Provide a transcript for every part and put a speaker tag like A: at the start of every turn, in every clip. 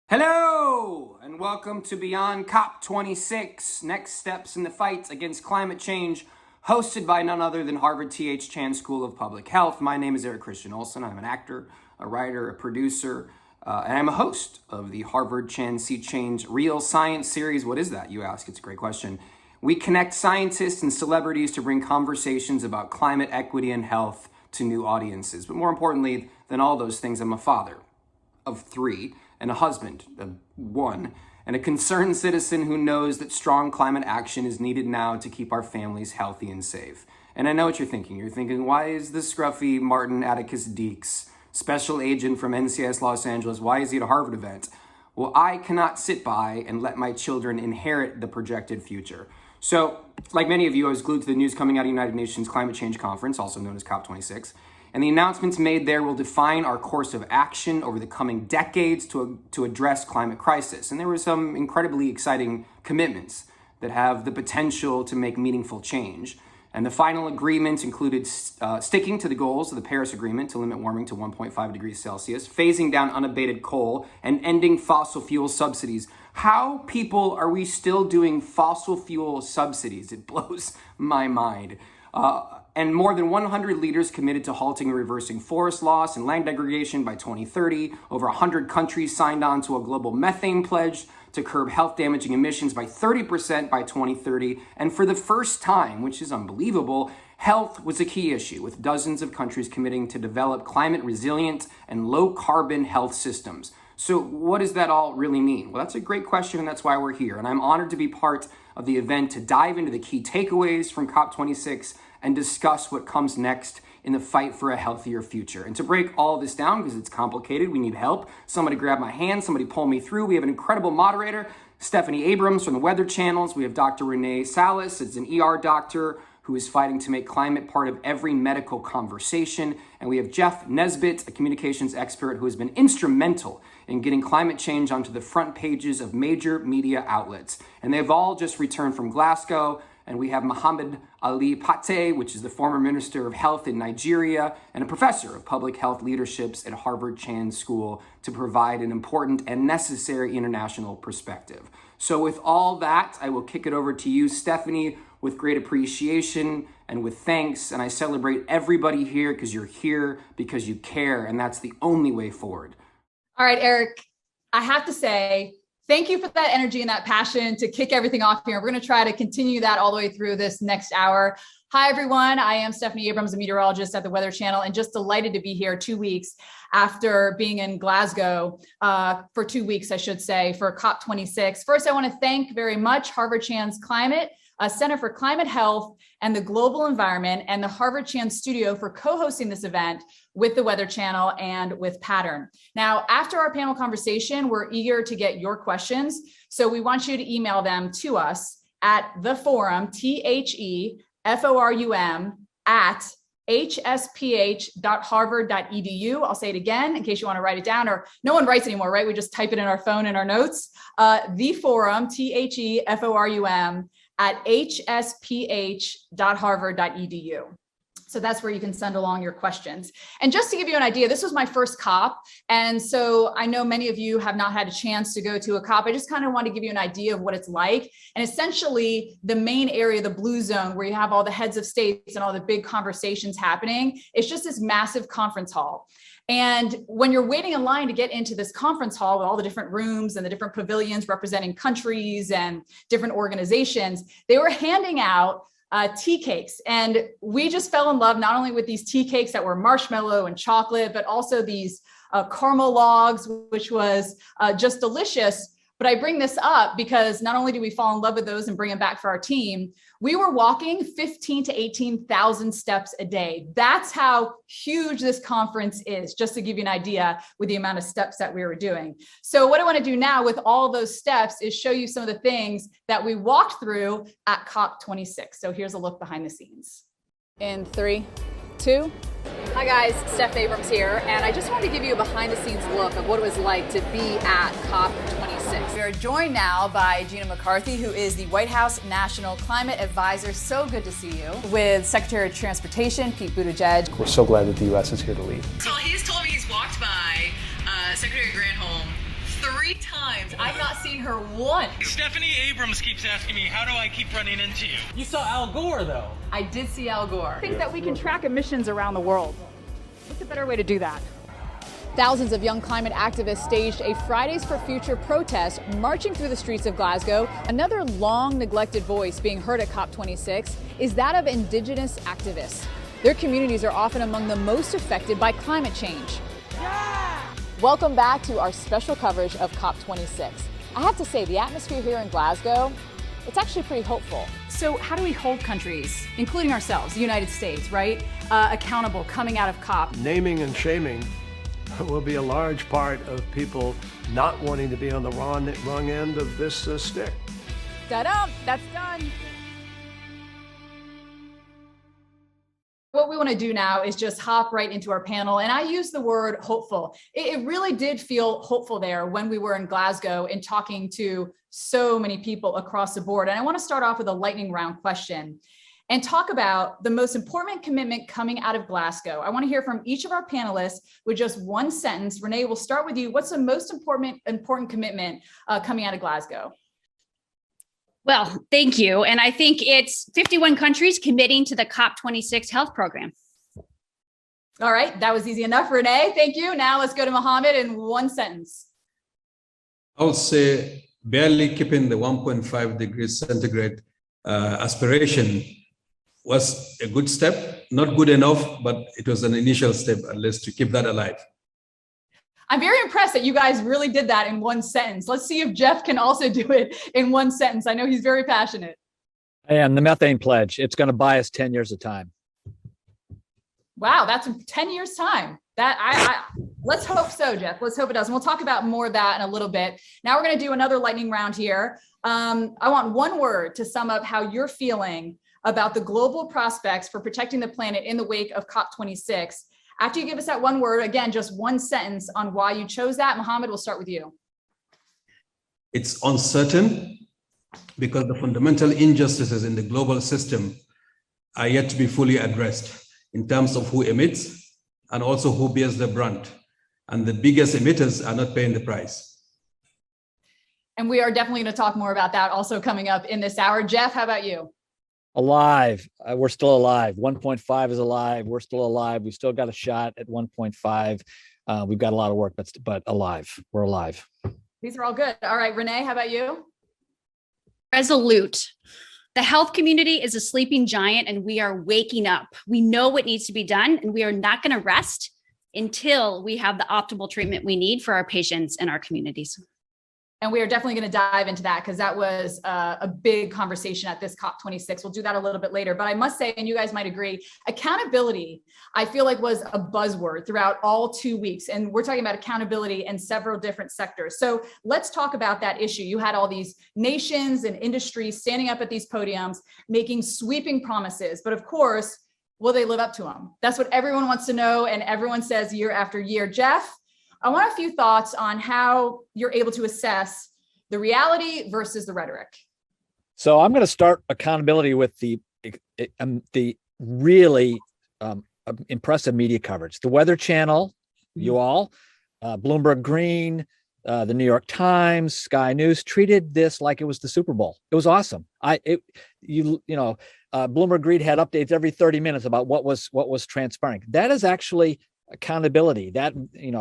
A: Hello, and welcome to Beyond COP26, Next Steps in the Fight Against Climate Change, hosted by none other than Harvard T.H. Chan School of Public Health. My name is Eric Christian Olsen. I'm an actor, a writer, a producer, and I'm a host of the Harvard Chan Sea Change Real Science series. What is that, you ask? It's a great question. We connect scientists and celebrities to bring conversations about climate equity and health to new audiences. But more importantly than all those things, I'm a father of 3, and a husband of 1, and a concerned citizen who knows that strong climate action is needed now to keep our families healthy and safe. And I know what you're thinking. You're thinking, why is this scruffy Martin Atticus Deeks, special agent from NCIS Los Angeles, why is he at a Harvard event? Well, I cannot sit by and let my children inherit the projected future. So, like many of you, I was glued to the news coming out of the United Nations Climate Change Conference, also known as COP26. And the announcements made there will define our course of action over the coming decades to address climate crisis. And there were some incredibly exciting commitments that have the potential to make meaningful change. And the final agreements included sticking to the goals of the Paris Agreement to limit warming to 1.5 degrees Celsius, phasing down unabated coal, and ending fossil fuel subsidies. How, people, are we still doing fossil fuel subsidies? It blows my mind. And more than 100 leaders committed to halting and reversing forest loss and land degradation by 2030. Over 100 countries signed on to a global methane pledge to curb health-damaging emissions by 30% by 2030. And for the first time, which is unbelievable, health was a key issue, with dozens of countries committing to develop climate-resilient and low-carbon health systems. So what does that all really mean? Well, that's a great question, and that's why we're here. And I'm honored to be part of the event to dive into the key takeaways from COP26 and discuss what comes next in the fight for a healthier future. And to break all this down, because it's complicated, we need help. Somebody grab my hand, somebody pull me through. We have an incredible moderator, Stephanie Abrams from the Weather Channels. We have Dr. Renee Salas, it's an ER doctor who is fighting to make climate part of every medical conversation. And we have Jeff Nesbitt, a communications expert who has been instrumental in getting climate change onto the front pages of major media outlets. And they've all just returned from Glasgow. And we have Mohammed Ali Pate, which is the former Minister of Health in Nigeria and a professor of public health leaderships at Harvard Chan School, to provide an important and necessary international perspective. So with all that, I will kick it over to you, Stephanie, with great appreciation and with thanks. And I celebrate everybody here because you're here because you care, and that's the only way forward.
B: All right, Eric, I have to say, thank you for that energy and that passion to kick everything off here. We're going to try to continue that all the way through this next hour. Hi, everyone. I am Stephanie Abrams, a meteorologist at the Weather Channel, and just delighted to be here 2 weeks after being in Glasgow for 2 weeks, I should say, for COP26. First, I want to thank very much Harvard Chan's Climate Center for Climate Health and the Global Environment, and the Harvard Chan Studio for co-hosting this event with the Weather Channel and with Pattrn. Now, after our panel conversation, we're eager to get your questions. So we want you to email them to us at theforum, THEFORUM, at hsph.harvard.edu. I'll say it again in case you want to write it down, or no one writes anymore, right? We just type it in our phone in our notes. Theforum, THEFORUM, at hsph.harvard.edu. So that's where you can send along your questions. And just to give you an idea, this was my first COP. And so I know many of you have not had a chance to go to a COP. I just kind of want to give you an idea of what it's like. And essentially the main area, the blue zone, where you have all the heads of states and all the big conversations happening, it's just this massive conference hall. And when you're waiting in line to get into this conference hall with all the different rooms and the different pavilions representing countries and different organizations, they were handing out tea cakes. And we just fell in love not only with these tea cakes that were marshmallow and chocolate, but also these caramel logs, which was just delicious. But I bring this up because not only do we fall in love with those and bring them back for our team, we were walking 15 to 18,000 steps a day. That's how huge this conference is, just to give you an idea with the amount of steps that we were doing. So what I want to do now with all those steps is show you some of the things that we walked through at COP26. So here's a look behind the scenes. In 3, 2. Hi guys, Steph Abrams here, and I just wanted to give you a behind-the-scenes look of what it was like to be at COP26. We are joined now by Gina McCarthy, who is the White House National Climate Advisor. So good to see you. With Secretary of Transportation, Pete Buttigieg.
C: We're so glad that the U.S. is here to lead.
D: So he's told me he's walked by Secretary Granholm
B: 3 times. I've not seen her once.
C: Stephanie Abrams keeps asking me, how do I keep running into you?
D: You saw Al Gore, though.
B: I did see Al Gore. I think that we can track emissions around the world. What's a better way to do that? Thousands of young climate activists staged a Fridays for Future protest, marching through the streets of Glasgow. Another long neglected voice being heard at COP26 is that of Indigenous activists. Their communities are often among the most affected by climate change. Yeah! Welcome back to our special coverage of COP26. I have to say, the atmosphere here in Glasgow, it's actually pretty hopeful. So how do we hold countries, including ourselves, the United States, right, accountable coming out of COP?
E: Naming and shaming will be a large part of people not wanting to be on the wrong end of this stick.
B: Ta-da! That's done. What we want to do now is just hop right into our panel. And I use the word hopeful. It really did feel hopeful there when we were in Glasgow and talking to so many people across the board. And I want to start off with a lightning round question and talk about the most important commitment coming out of Glasgow. I want to hear from each of our panelists with just one sentence. Renee, we'll start with you. What's the most important commitment coming out of Glasgow?
F: Well, thank you. And I think it's 51 countries committing to the COP26 health program.
B: All right, that was easy enough, Renee. Thank you. Now let's go to Mohammed in one sentence.
G: I would say barely keeping the 1.5 degrees centigrade aspiration was a good step, not good enough, but it was an initial step, at least, to keep that alive.
B: I'm very impressed that you guys really did that in one sentence. Let's see if Jeff can also do it in one sentence. I know he's very passionate.
D: And the methane pledge, it's going to buy us 10 years of time.
B: Wow, that's 10 years time. Let's hope so, Jeff. Let's hope it does. And we'll talk about more of that in a little bit. Now we're going to do another lightning round here. I want one word to sum up how you're feeling about the global prospects for protecting the planet in the wake of COP26. After you give us that one word, again, just one sentence on why you chose that. Mohammed, we'll start with you.
G: It's uncertain because the fundamental injustices in the global system are yet to be fully addressed in terms of who emits and also who bears the brunt. And the biggest emitters are not paying the price.
B: And we are definitely going to talk more about that also coming up in this hour. Jeff, how about you?
D: Alive. We're still alive. 1.5 is alive. We're still alive. We still got a shot at 1.5. We've got a lot of work, but alive. We're alive.
B: These are all good. All right, Renee, how about you?
F: Resolute. The health community is a sleeping giant and we are waking up. We know what needs to be done and we are not going to rest until we have the optimal treatment we need for our patients and our communities.
B: And we are definitely going to dive into that because that was a big conversation at this COP26. We'll do that a little bit later. But I must say, and you guys might agree, accountability, I feel like was a buzzword throughout all 2 weeks. And we're talking about accountability in several different sectors. So let's talk about that issue. You had all these nations and industries standing up at these podiums, making sweeping promises. But of course, will they live up to them? That's what everyone wants to know. And everyone says year after year. Jeff, I want a few thoughts on how you're able to assess the reality versus the rhetoric.
D: So I'm going to start accountability with the really impressive media coverage. The Weather Channel, you all, Bloomberg Green, the New York Times, Sky News treated this like it was the Super Bowl. It was awesome. Bloomberg Green had updates every 30 minutes about what was transpiring. That is actually accountability.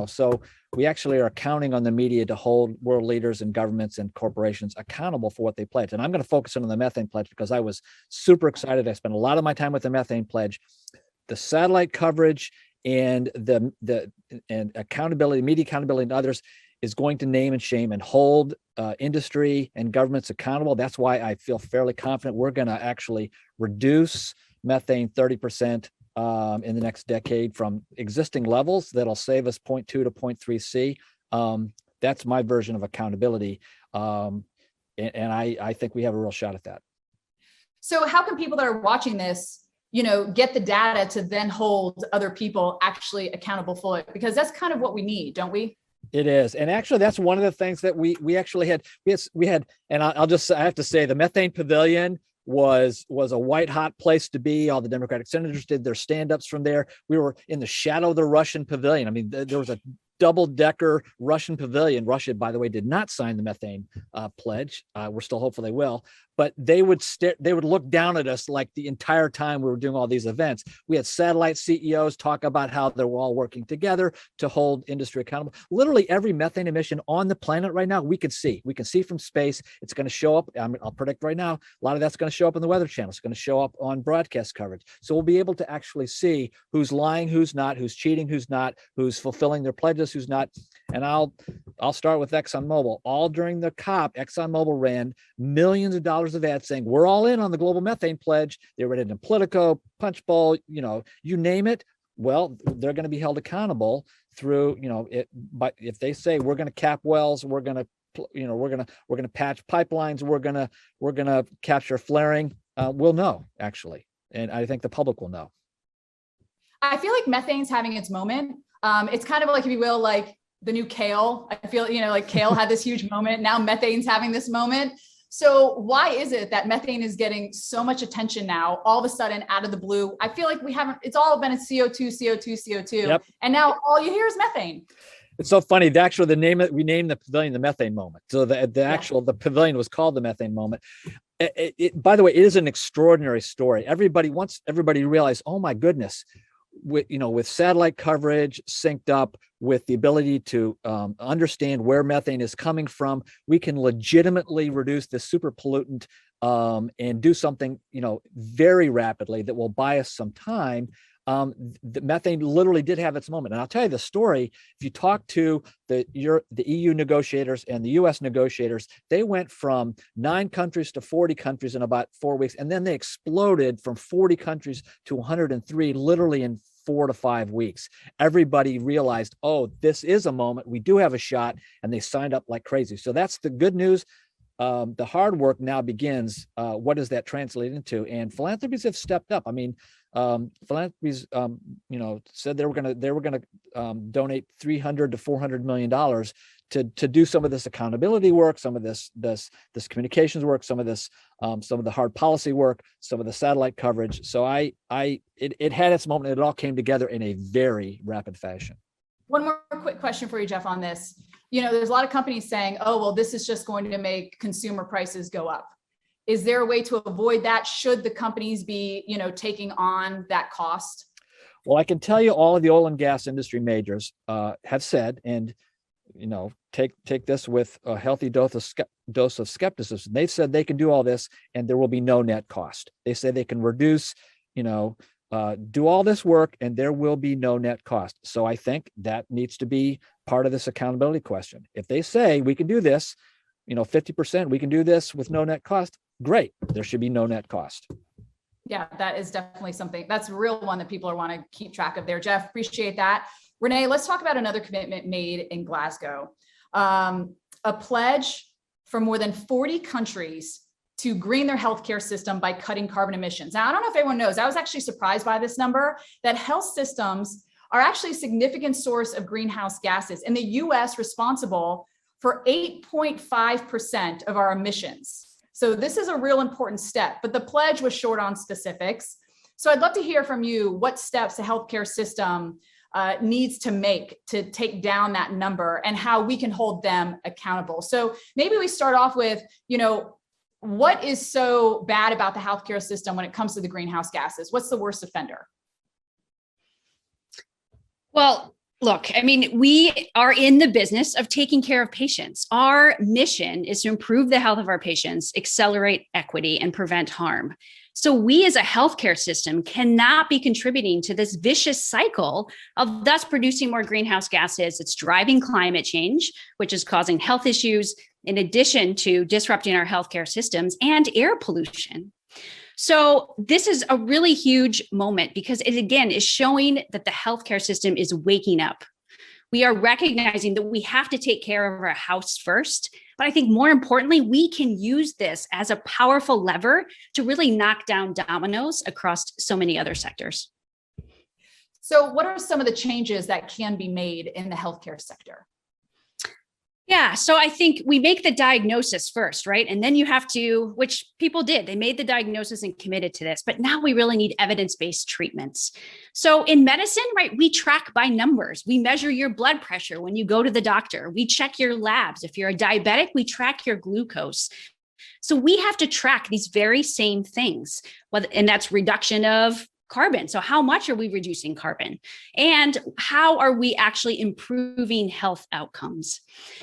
D: So we actually are counting on the media to hold world leaders and governments and corporations accountable for what they pledge. And I'm going to focus on the methane pledge because I was super excited. I spent a lot of my time with the methane pledge, the satellite coverage, and the accountability, media accountability, and others is going to name and shame and hold industry and governments accountable. That's why I feel fairly confident we're going to actually reduce methane 30% in the next decade from existing levels. That'll save us 0.2 to 0.3 C. That's my version of accountability. And I think we have a real shot at that.
B: So how can people that are watching this, get the data to then hold other people actually accountable for it? Because that's kind of what we need, don't we?
D: It is. And actually, that's one of the things that we actually had, and I have to say the methane pavilion was a white hot place to be. All the Democratic senators did their stand-ups from there. We were in the shadow of the Russian pavilion. I mean, there was a double-decker Russian pavilion. Russia, by the way, did not sign the methane pledge. We're still hopeful they will, but they would look down at us like the entire time we were doing all these events. We had satellite CEOs talk about how they were all working together to hold industry accountable. Literally every methane emission on the planet right now, we can see from space. It's going to show up. I'll predict right now, a lot of that's going to show up on the Weather Channel. It's going to show up on broadcast coverage. So we'll be able to actually see who's lying, who's not, who's cheating, who's not, who's fulfilling their pledges, who's not. And I'll start with ExxonMobil. All during the COP, ExxonMobil ran millions of dollars of ads saying, we're all in on the global methane pledge. They were in Politico, Punchbowl, you name it. Well, they're going to be held accountable through, but if they say we're going to cap wells, we're going to patch pipelines, we're going to capture flaring, we'll know, actually. And I think the public will know.
B: I feel like methane's having its moment. It's kind of like, if you will, like the new kale. I feel, like kale had this huge moment. Now methane's having this moment. So why is it that methane is getting so much attention now, all of a sudden out of the blue? I feel like it's all been a CO2.
D: Yep.
B: And now all you hear is methane.
D: It's so funny. We named the pavilion the methane moment. So the pavilion was called the methane moment. By the way, it is an extraordinary story. Once everybody realized, oh my goodness, with satellite coverage synced up with the ability to understand where methane is coming from, we can legitimately reduce the super pollutant and do something, very rapidly that will buy us some time. The methane literally did have its moment. And I'll tell you the story. If you talk to the EU negotiators and the US negotiators, they went from 9 countries to 40 countries in about 4 weeks. And then they exploded from 40 countries to 103, literally in 4 to 5 weeks. Everybody realized, oh, this is a moment. We do have a shot. And they signed up like crazy. So that's the good news. The hard work now begins. What does that translate into? And philanthropies have stepped up. I mean, philanthropies, said they were going to donate $300 to $400 million to do some of this accountability work, some of this communications work, some of the hard policy work, some of the satellite coverage. So it had its moment. It all came together in a very rapid fashion.
B: One more quick question for you, Jeff, on this. There's a lot of companies saying, oh, well, this is just going to make consumer prices go up. Is there a way to avoid that? Should the companies be, taking on that cost?
D: Well, I can tell you all of the oil and gas industry majors have said, and, take this with a healthy dose of skepticism. They've said they can do all this and there will be no net cost. They say they can reduce, do all this work and there will be no net cost. So I think that needs to be part of this accountability question. If they say we can do this, 50%, we can do this with no net cost, great. There should be no net cost.
B: Yeah, that is definitely something that's a real one that people want to keep track of there. Jeff, appreciate that. Renee, let's talk about another commitment made in Glasgow. A pledge for more than 40 countries to green their healthcare system by cutting carbon emissions. Now, I don't know if everyone knows, I was actually surprised by this number, that health systems are actually a significant source of greenhouse gases. In the US, responsible for 8.5% of our emissions. So this is a real important step, but the pledge was short on specifics. So I'd love to hear from you what steps the healthcare system needs to make to take down that number and how we can hold them accountable. So maybe we start off with, what is so bad about the healthcare system when it comes to the greenhouse gases? What's the worst offender?
F: Well, look, we are in the business of taking care of patients. Our mission is to improve the health of our patients, accelerate equity, and prevent harm. So we as a healthcare system cannot be contributing to this vicious cycle of thus producing more greenhouse gases. It's driving climate change, which is causing health issues, in addition to disrupting our healthcare systems and air pollution. So this is a really huge moment because it, again, is showing that the healthcare system is waking up. We are recognizing that we have to take care of our house first. But I think more importantly, we can use this as a powerful lever to really knock down dominoes across so many other sectors.
B: So what are some of the changes that can be made in the healthcare sector?
F: Yeah. So I think we make the diagnosis first, right? And then you have to, which people did, they made the diagnosis and committed to this, but now we really need evidence-based treatments. So in medicine, right, we track by numbers. We measure your blood pressure when you go to the doctor. We check your labs. If you're a diabetic, we track your glucose. So we have to track these very same things, and that's reduction of carbon. So how much are we reducing carbon? And how are we actually improving health outcomes?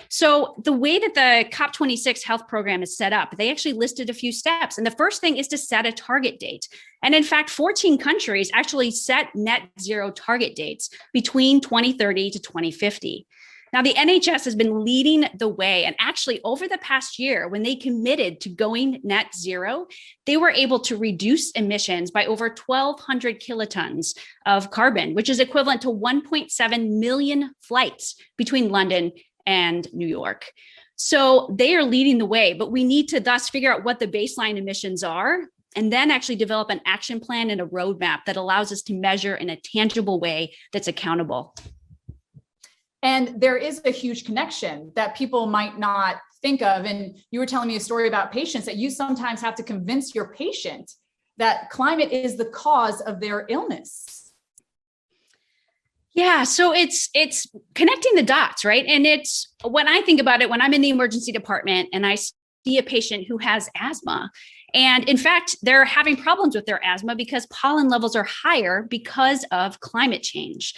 F: So the way that the COP26 health program is set up, they actually listed a few steps. And the first thing is to set a target date. And in fact, 14 countries actually set net zero target dates between 2030 to 2050. Now, the NHS has been leading the way. And actually, over the past year, when they committed to going net zero, they were able to reduce emissions by over 1,200 kilotons of carbon, which is equivalent to 1.7 million flights between London and New York. So they are leading the way, but we need to thus figure out what the baseline emissions are, and then actually develop an action plan and a roadmap that allows us to measure in a tangible way that's accountable.
B: And there is a huge connection that people might not think of. And you were telling me a story about patients that you sometimes have to convince your patient that climate is the cause of their illness.
F: Yeah, so it's connecting the dots, right? And it's, when I think about it, when I'm in the emergency department and I see a patient who has asthma, and in fact, they're having problems with their asthma because pollen levels are higher because of climate change.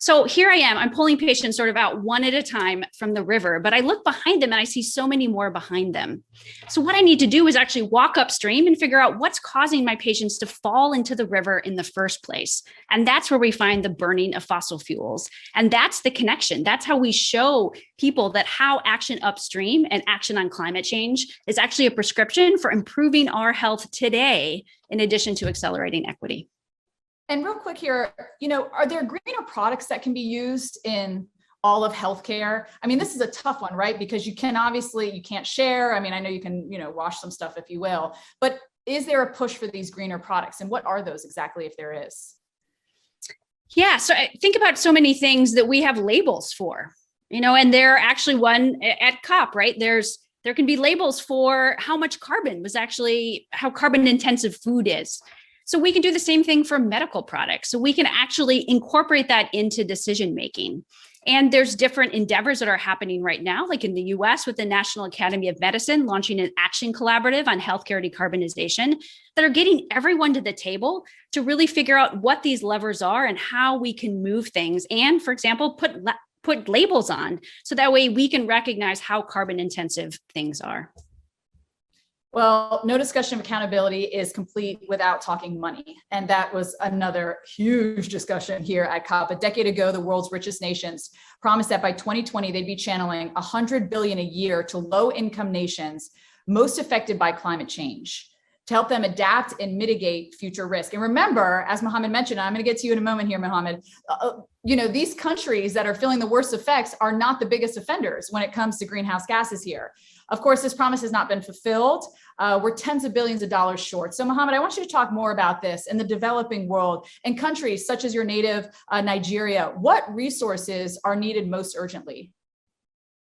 F: So here I am, I'm pulling patients sort of out one at a time from the river, but I look behind them and I see so many more behind them. So what I need to do is actually walk upstream and figure out what's causing my patients to fall into the river in the first place. And that's where we find the burning of fossil fuels. And that's the connection. That's how we show people that how action upstream and action on climate change is actually a prescription for improving our health today, in addition to accelerating equity.
B: And real quick here, are there greener products that can be used in all of healthcare? I mean, this is a tough one, right? Because you can't share. I mean, I know you can, wash some stuff if you will, but is there a push for these greener products? And what are those exactly, if there is?
F: Yeah, so think about so many things that we have labels for, and they're actually one at COP, right? There can be labels for how much carbon how carbon intensive food is. So we can do the same thing for medical products. So we can actually incorporate that into decision making. And there's different endeavors that are happening right now, like in the US with the National Academy of Medicine launching an action collaborative on healthcare decarbonization that are getting everyone to the table to really figure out what these levers are and how we can move things. And for example, put labels on so that way we can recognize how carbon intensive things are.
B: Well, no discussion of accountability is complete without talking money. And that was another huge discussion here at COP. A decade ago, the world's richest nations promised that by 2020, they'd be channeling $100 billion a year to low-income nations most affected by climate change to help them adapt and mitigate future risk. And remember, as Mohammed mentioned, I'm going to get to you in a moment here, Mohammed, these countries that are feeling the worst effects are not the biggest offenders when it comes to greenhouse gases here. Of course, this promise has not been fulfilled. We're tens of billions of dollars short. So Mohammed, I want you to talk more about this in the developing world and countries such as your native Nigeria. What resources are needed most urgently?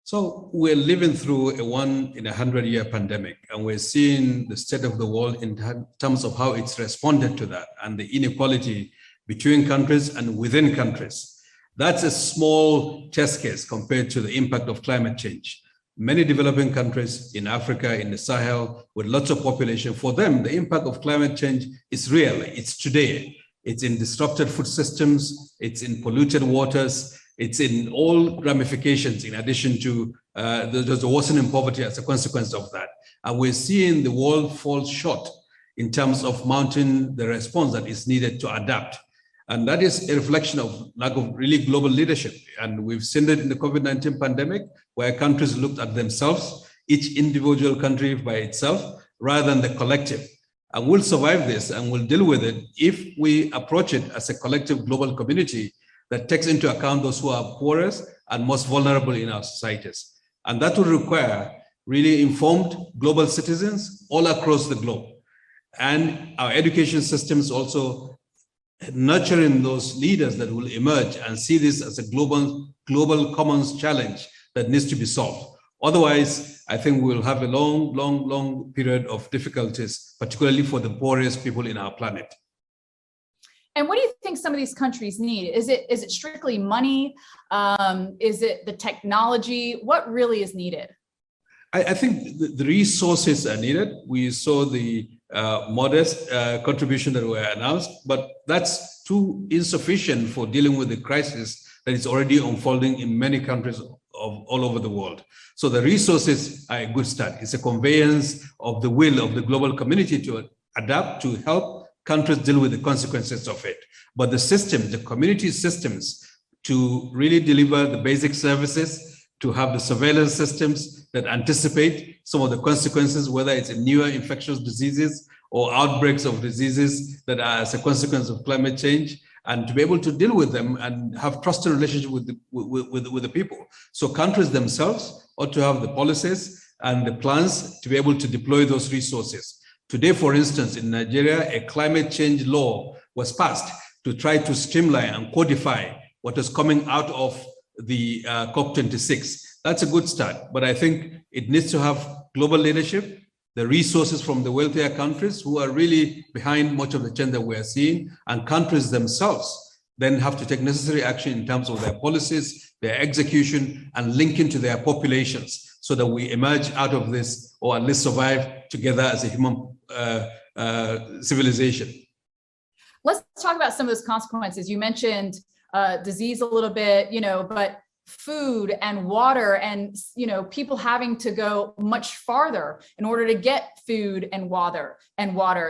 G: So we're living through a 1 in a 100-year pandemic, and we're seeing the state of the world in terms of how it's responded to that and the inequality between countries and within countries. That's a small test case compared to the impact of climate change. Many developing countries in Africa, in the Sahel, with lots of population, for them, the impact of climate change is real. It's today. It's in disrupted food systems. It's in polluted waters. It's in all ramifications, in addition to there's a worsening poverty as a consequence of that. And we're seeing the world fall short in terms of mounting the response that is needed to adapt. And that is a reflection of lack of really global leadership. And we've seen it in the COVID-19 pandemic, where countries looked at themselves, each individual country by itself, rather than the collective. And we'll survive this and we'll deal with it if we approach it as a collective global community that takes into account those who are poorest and most vulnerable in our societies. And that will require really informed global citizens all across the globe. And our education systems also nurturing those leaders that will emerge and see this as a global commons challenge that needs to be solved. Otherwise, I think we'll have a long period of difficulties, particularly for the poorest people in our planet.
B: And what do you think some of these countries need? Is it strictly money? Is it the technology? What really is needed?
G: I think the resources are needed. We saw the modest contribution that were announced, but that's too insufficient for dealing with the crisis that is already unfolding in many countries all over the world. So the resources are a good start. It's a conveyance of the will of the global community to adapt, to help countries deal with the consequences of it. But the systems, the community systems, to really deliver the basic services, to have the surveillance systems that anticipate some of the consequences, whether it's newer infectious diseases or outbreaks of diseases that are as a consequence of climate change, and to be able to deal with them and have trusted relationship with the people. So countries themselves ought to have the policies and the plans to be able to deploy those resources. Today, for instance, in Nigeria, a climate change law was passed to try to streamline and codify what is coming out of the COP26. That's a good start, but I think it needs to have global leadership, the resources from the wealthier countries who are really behind much of the change that we're seeing, and countries themselves then have to take necessary action in terms of their policies, their execution, and linking to their populations so that we emerge out of this, or at least survive together as a human civilization.
B: Let's talk about some of those consequences. You mentioned disease a little bit, but food and water and, people having to go much farther in order to get food and water.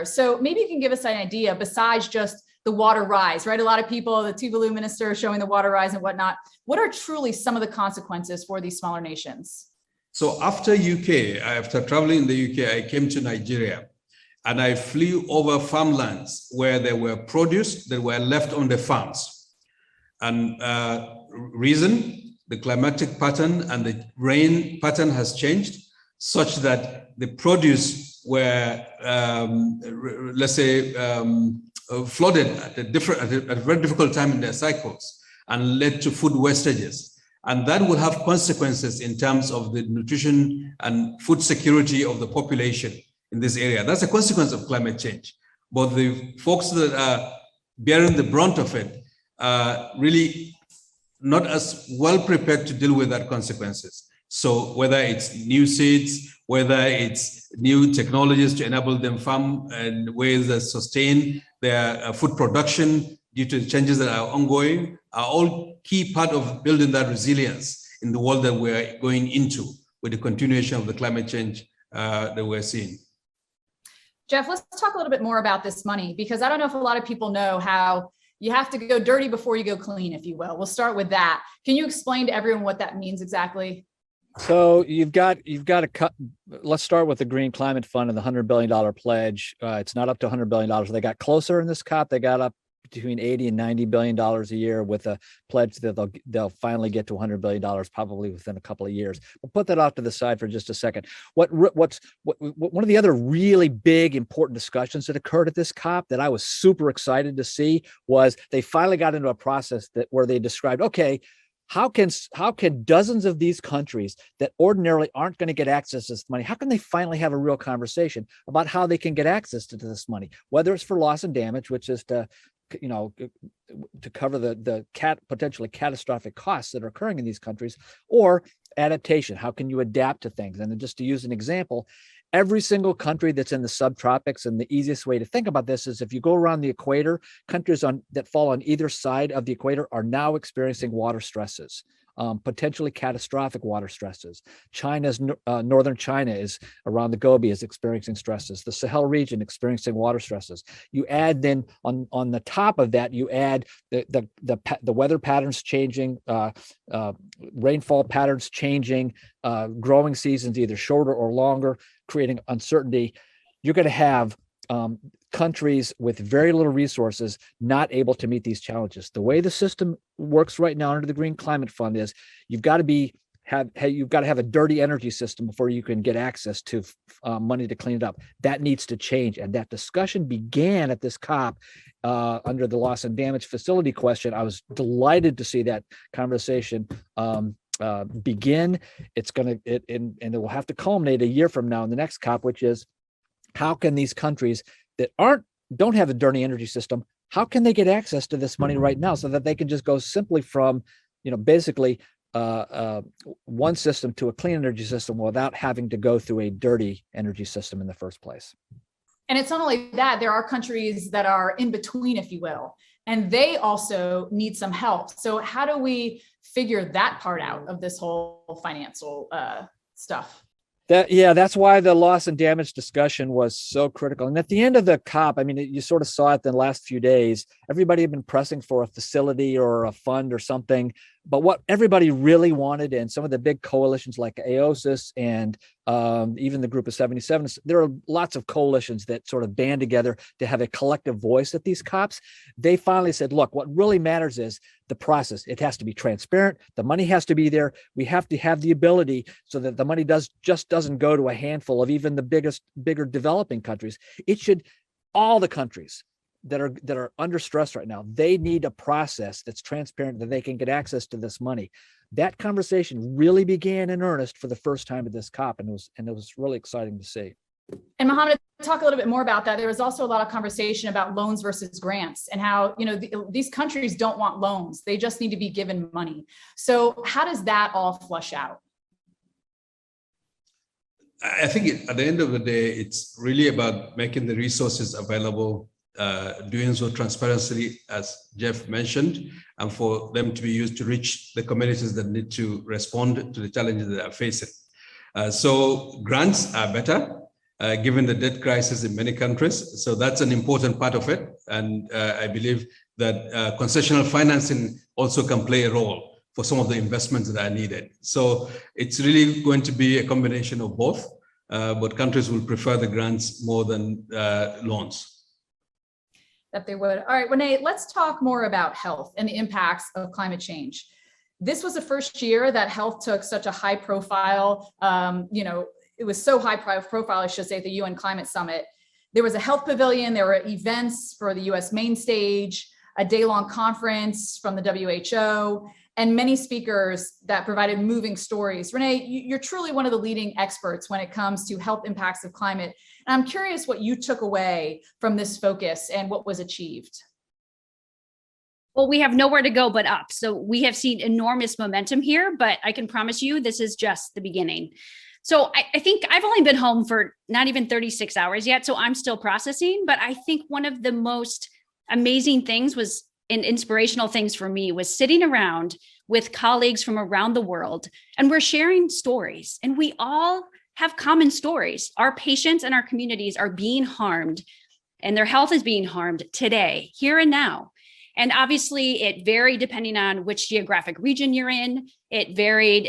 B: So maybe you can give us an idea, besides just the water rise, right? A lot of people, the Tuvalu minister showing the water rise and whatnot. What are truly some of the consequences for these smaller nations?
G: So after traveling in the UK, I came to Nigeria and I flew over farmlands where there were produce that were left on the farms. And reason, the climatic pattern and the rain pattern has changed such that the produce were, flooded at a very difficult time in their cycles and led to food wastages. And that will have consequences in terms of the nutrition and food security of the population in this area. That's a consequence of climate change. But the folks that are bearing the brunt of it are really not as well prepared to deal with that consequences. So whether it's new seeds, whether it's new technologies to enable them farm in ways that sustain their food production due to the changes that are ongoing, are all key part of building that resilience in the world that we're going into with the continuation of the climate change that we're seeing.
B: Jeff, let's talk a little bit more about this money, because I don't know if a lot of people know how you have to go dirty before you go clean, if you will. We'll start with that. Can you explain to everyone what that means exactly?
D: So you've got to cut. Let's start with the Green Climate Fund and the $100 billion pledge. It's not up to $100 billion. They got closer in this COP. They got up between $80 and $90 billion a year with a pledge that they'll finally get to $100 billion probably within a couple of years. We'll put that off to the side for just a second. One of the other really big important discussions that occurred at this COP that I was super excited to see was they finally got into a process where they described, okay, how can dozens of these countries that ordinarily aren't going to get access to this money, how can they finally have a real conversation about how they can get access to this money, whether it's for loss and damage, which is to cover the potentially catastrophic costs that are occurring in these countries, or adaptation. How can you adapt to things? And just to use an example, every single country that's in the subtropics, and the easiest way to think about this is if you go around the equator, countries that fall on either side of the equator are now experiencing water stresses, potentially catastrophic water stresses. Northern China is around the Gobi is experiencing stresses. The Sahel region experiencing water stresses. You add then on the top of that, you add the weather patterns changing, rainfall patterns changing, growing seasons either shorter or longer, creating uncertainty. You're going to have countries with very little resources not able to meet these challenges. The way the system works right now under the Green Climate Fund is you've got to have a dirty energy system before you can get access to money to clean it up. That needs to change, and that discussion began at this COP under the loss and damage facility question. I was delighted to see that conversation begin. And it will have to culminate a year from now in the next COP, which is how can these countries that don't have a dirty energy system, how can they get access to this money right now so that they can just go simply from, basically one system to a clean energy system without having to go through a dirty energy system in the first place.
B: And it's not only that, there are countries that are in between, if you will, and they also need some help. So how do we figure that part out of this whole financial stuff?
D: That's why the loss and damage discussion was so critical. And at the end of the COP, I mean, you sort of saw it in the last few days, everybody had been pressing for a facility or a fund or something. But what everybody really wanted, and some of the big coalitions like AOSIS and even the Group of 77, there are lots of coalitions that sort of band together to have a collective voice at these COPs. They finally said, look, what really matters is the process. It has to be transparent. The money has to be there. We have to have the ability so that the money doesn't go to a handful of even the bigger developing countries. It should, all the countries that are under stress right now, they need a process that's transparent, that they can get access to this money. That conversation really began in earnest for the first time at this COP, and it was really exciting to see.
B: And Mohammed, talk a little bit more about that. There was also a lot of conversation about loans versus grants and how, these countries don't want loans. They just need to be given money. So how does that all flush out?
G: I think at the end of the day, it's really about making the resources available, doing so transparently, as Jeff mentioned, and for them to be used to reach the communities that need to respond to the challenges that they are facing. So grants are better, given the debt crisis in many countries. So that's an important part of it. And I believe that concessional financing also can play a role for some of the investments that are needed. So it's really going to be a combination of both, but countries will prefer the grants more than loans.
B: That they would. All right, Renee, let's talk more about health and the impacts of climate change. This was the first year that health took such a high profile, it was so high profile, I should say, at the UN Climate Summit. There was a health pavilion, there were events for the US main stage, a day-long conference from the WHO, and many speakers that provided moving stories. Renee, you're truly one of the leading experts when it comes to health impacts of climate. And I'm curious what you took away from this focus and what was achieved.
F: Well, we have nowhere to go but up. So we have seen enormous momentum here, but I can promise you this is just the beginning. So I think I've only been home for not even 36 hours yet, so I'm still processing. But I think one of the most amazing things was, and inspirational things for me, was sitting around with colleagues from around the world, and we're sharing stories, and we all have common stories. Our patients and our communities are being harmed, and their health is being harmed today, here and now. And obviously it varied depending on which geographic region you're in. It varied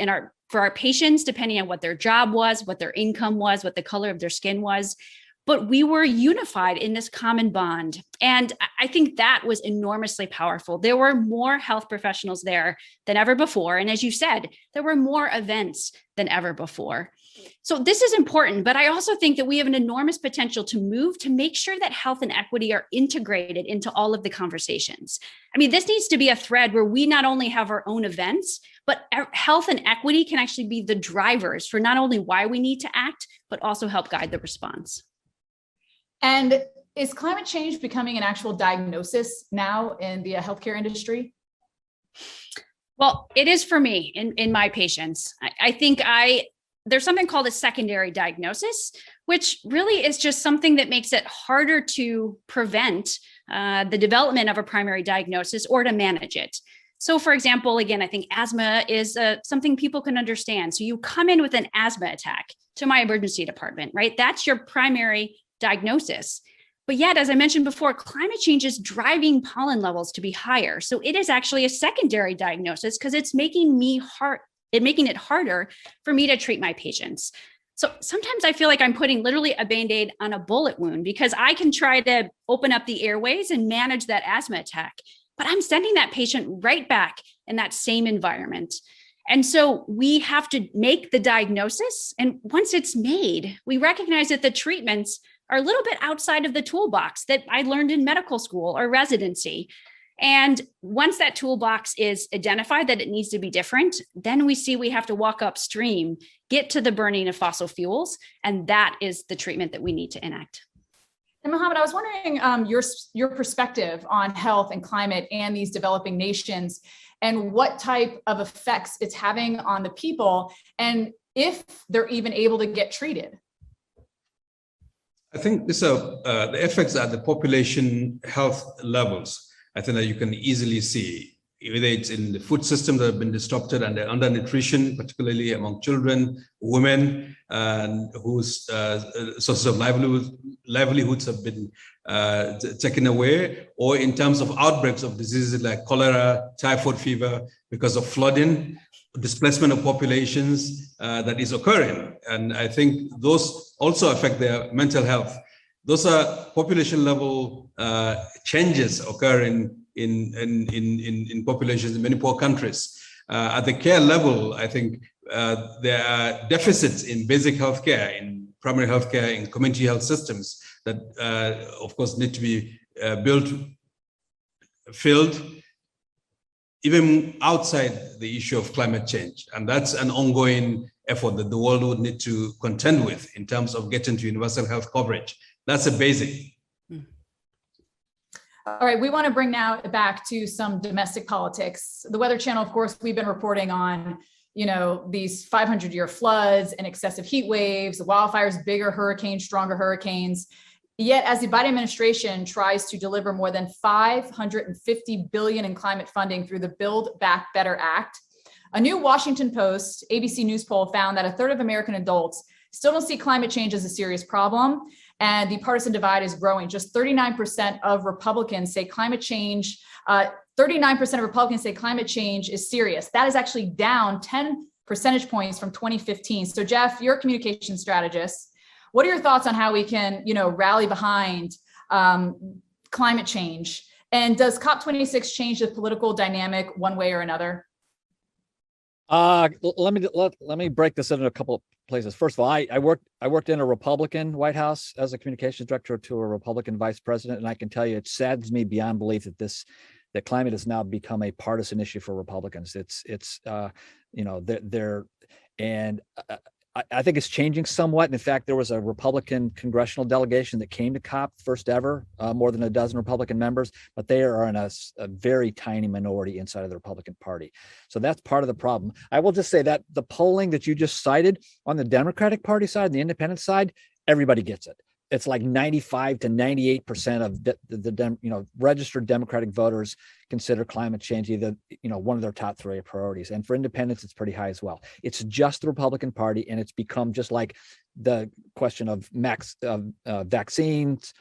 F: for our patients, depending on what their job was, what their income was, what the color of their skin was. But we were unified in this common bond. And I think that was enormously powerful. There were more health professionals there than ever before. And as you said, there were more events than ever before. So this is important, but I also think that we have an enormous potential to move to make sure that health and equity are integrated into all of the conversations. I mean, this needs to be a thread where we not only have our own events, but health and equity can actually be the drivers for not only why we need to act, but also help guide the response.
B: And is climate change becoming an actual diagnosis now in the healthcare industry?
F: Well, it is for me in my patients. I think there's something called a secondary diagnosis, which really is just something that makes it harder to prevent the development of a primary diagnosis or to manage it. So for example, again, I think asthma is something people can understand. So you come in with an asthma attack to my emergency department, right? That's your primary diagnosis. But yet, as I mentioned before, climate change is driving pollen levels to be higher. So it is actually a secondary diagnosis because it's making it harder for me to treat my patients. So sometimes I feel like I'm putting literally a Band-Aid on a bullet wound because I can try to open up the airways and manage that asthma attack, but I'm sending that patient right back in that same environment. And so we have to make the diagnosis. And once it's made, we recognize that the treatments are a little bit outside of the toolbox that I learned in medical school or residency. And once that toolbox is identified that it needs to be different, then we see we have to walk upstream, get to the burning of fossil fuels, and that is the treatment that we need to enact.
B: And Mohammed, I was wondering your perspective on health and climate and these developing nations, and what type of effects it's having on the people, and if they're even able to get treated.
G: I think these are the effects at the population health levels. I think that you can easily see, whether it's in the food system that have been disrupted and the undernutrition, particularly among children, women, and whose sources of livelihoods have been taken away, or in terms of outbreaks of diseases like cholera, typhoid fever, because of flooding, displacement of populations that is occurring. And I think those also affect their mental health. Those are population level changes occurring in populations in many poor countries. At the care level, I think there are deficits in basic healthcare, in primary healthcare, in community health systems that, of course, need to be filled, even outside the issue of climate change. And that's an ongoing effort that the world would need to contend with in terms of getting to universal health coverage. That's a basic.
B: All right, we want to bring now back to some domestic politics. The Weather Channel, of course, we've been reporting on, these 500-year floods and excessive heat waves, wildfires, bigger hurricanes, stronger hurricanes. Yet, as the Biden administration tries to deliver more than $550 billion in climate funding through the Build Back Better Act, a new Washington Post ABC News poll found that a third of American adults still don't see climate change as a serious problem, and the partisan divide is growing. Just 39% of Republicans say climate change. 39% of Republicans say climate change is serious. That is actually down 10 percentage points from 2015. So, Jeff, you're a communication strategist. What are your thoughts on how we can, rally behind climate change? And does COP26 change the political dynamic one way or another?
D: Let me break this into a couple of places. First of all, I worked in a Republican White House as a communications director to a Republican vice president, and I can tell you it saddens me beyond belief that climate has now become a partisan issue for Republicans. I think it's changing somewhat. In fact, there was a Republican congressional delegation that came to COP, first ever, more than a dozen Republican members, but they are in a very tiny minority inside of the Republican Party. So that's part of the problem. I will just say that the polling that you just cited on the Democratic Party side and the independent side, everybody gets it. It's like 95 to 98% of the registered Democratic voters consider climate change either one of their top three priorities, and for independents it's pretty high as well. It's just the Republican Party, and it's become just like the question of vaccines,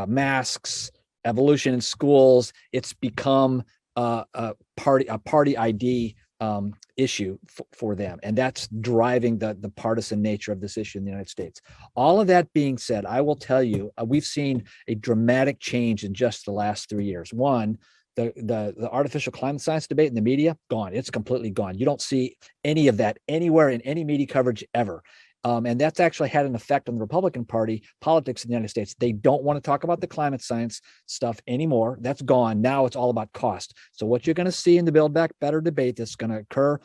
D: masks, evolution in schools. It's become a party ID issue for them, and that's driving the partisan nature of this issue in the United States. All of that being said, I will tell you, we've seen a dramatic change in just the last 3 years. One, the artificial climate science debate in the media, gone. It's completely gone. You don't see any of that anywhere in any media coverage ever. And that's actually had an effect on the Republican Party politics in the United States. They don't want to talk about the climate science stuff anymore. That's gone. Now it's all about cost. So what you're going to see in the Build Back Better debate that's going to occur,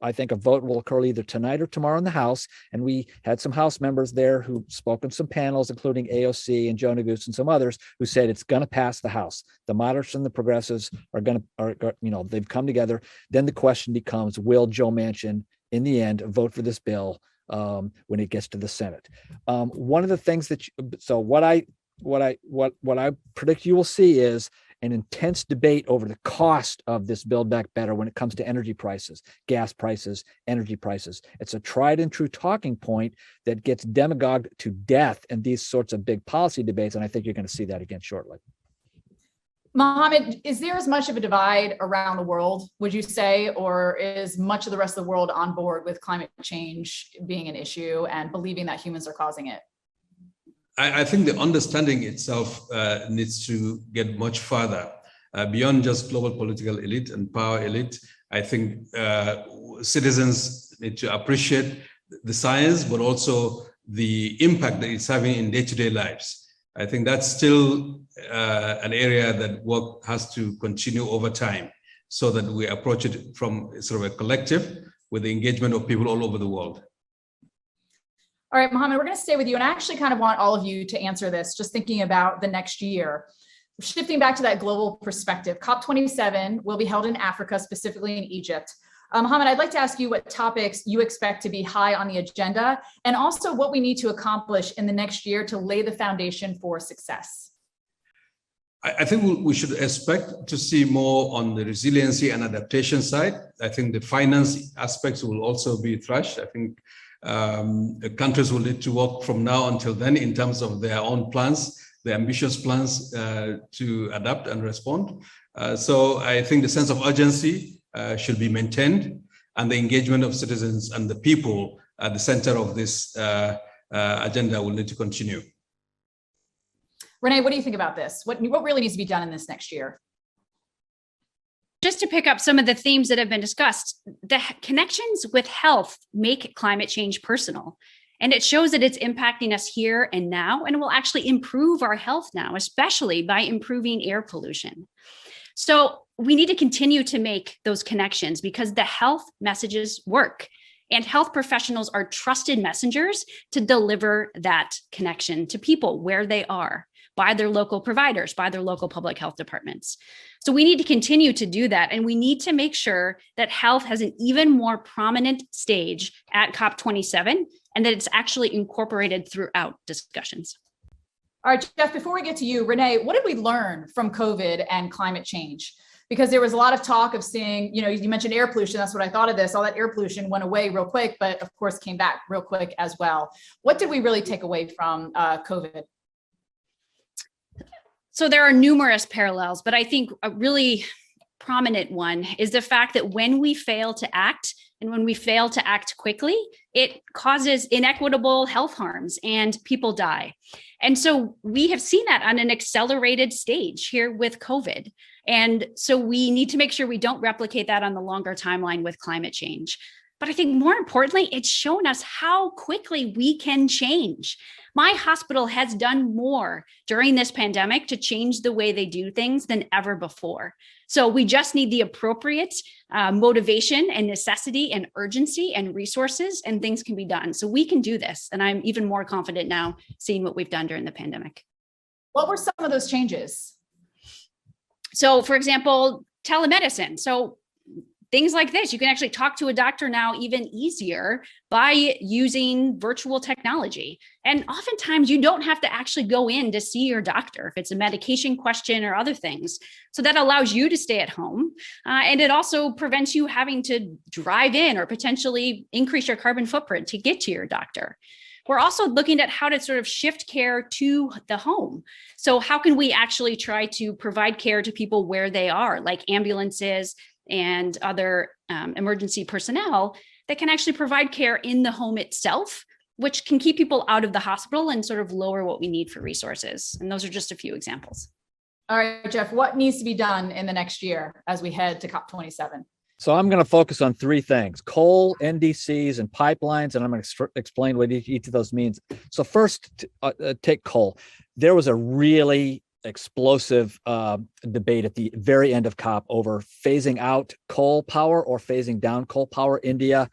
D: I think a vote will occur either tonight or tomorrow in the House. And we had some House members there who spoke on some panels, including AOC and Joe Neguse and some others, who said it's going to pass the House. The moderates and the progressives they've come together. Then the question becomes, will Joe Manchin in the end vote for this bill when it gets to the Senate? One of the things what I predict you will see is an intense debate over the cost of this Build Back Better when it comes to energy prices, gas prices, energy prices. It's a tried and true talking point that gets demagogued to death in these sorts of big policy debates, and I think you're going to see that again shortly.
B: Mohammed, is there as much of a divide around the world, would you say, or is much of the rest of the world on board with climate change being an issue and believing that humans are causing it?
G: I think the understanding itself needs to get much further beyond just global political elite and power elite. I think citizens need to appreciate the science, but also the impact that it's having in day-to-day lives. I think that's still an area that work has to continue over time so that we approach it from sort of a collective with the engagement of people all over the world.
B: All right, Mohammed, we're going to stay with you. And I actually kind of want all of you to answer this, just thinking about the next year. Shifting back to that global perspective, COP27 will be held in Africa, specifically in Egypt. Mohammed, I'd like to ask you what topics you expect to be high on the agenda, and also what we need to accomplish in the next year to lay the foundation for success.
G: I think we should expect to see more on the resiliency and adaptation side. I think the finance aspects will also be thrashed. I think the countries will need to work from now until then in terms of their own plans, the ambitious plans to adapt and respond. So I think the sense of urgency should be maintained, and the engagement of citizens and the people at the center of this agenda will need to continue.
B: Renee, what do you think about this? What really needs to be done in this next year?
F: Just to pick up some of the themes that have been discussed, the connections with health make climate change personal. And it shows that it's impacting us here and now, and will actually improve our health now, especially by improving air pollution. So we need to continue to make those connections because the health messages work. And health professionals are trusted messengers to deliver that connection to people where they are, by their local providers, by their local public health departments. So we need to continue to do that. And we need to make sure that health has an even more prominent stage at COP27 and that it's actually incorporated throughout discussions.
B: All right, Jeff, before we get to you, Renee, what did we learn from COVID and climate change? Because there was a lot of talk of seeing, you mentioned air pollution. That's what I thought of this. All that air pollution went away real quick, but of course came back real quick as well. What did we really take away from COVID?
F: So there are numerous parallels, but I think a really prominent one is the fact that when we fail to act and when we fail to act quickly, it causes inequitable health harms and people die. And so we have seen that on an accelerated stage here with COVID. And so we need to make sure we don't replicate that on the longer timeline with climate change. But I think more importantly, it's shown us how quickly we can change. My hospital has done more during this pandemic to change the way they do things than ever before. So we just need the appropriate motivation and necessity and urgency and resources, and things can be done. So we can do this. And I'm even more confident now seeing what we've done during the pandemic.
B: What were some of those changes?
F: So for example, telemedicine. So things like this, you can actually talk to a doctor now even easier by using virtual technology. And oftentimes you don't have to actually go in to see your doctor if it's a medication question or other things. So that allows you to stay at home. And it also prevents you having to drive in or potentially increase your carbon footprint to get to your doctor. We're also looking at how to sort of shift care to the home. So how can we actually try to provide care to people where they are, like ambulances and other emergency personnel that can actually provide care in the home itself, which can keep people out of the hospital and sort of lower what we need for resources. And those are just a few examples.
B: All right, Jeff, what needs to be done in the next year as we head to COP27?
D: So I'm going to focus on three things: coal, NDCs, and pipelines, and I'm going to explain what each of those means. So first, take coal. There was a really explosive debate at the very end of COP over phasing out coal power or phasing down coal power. India,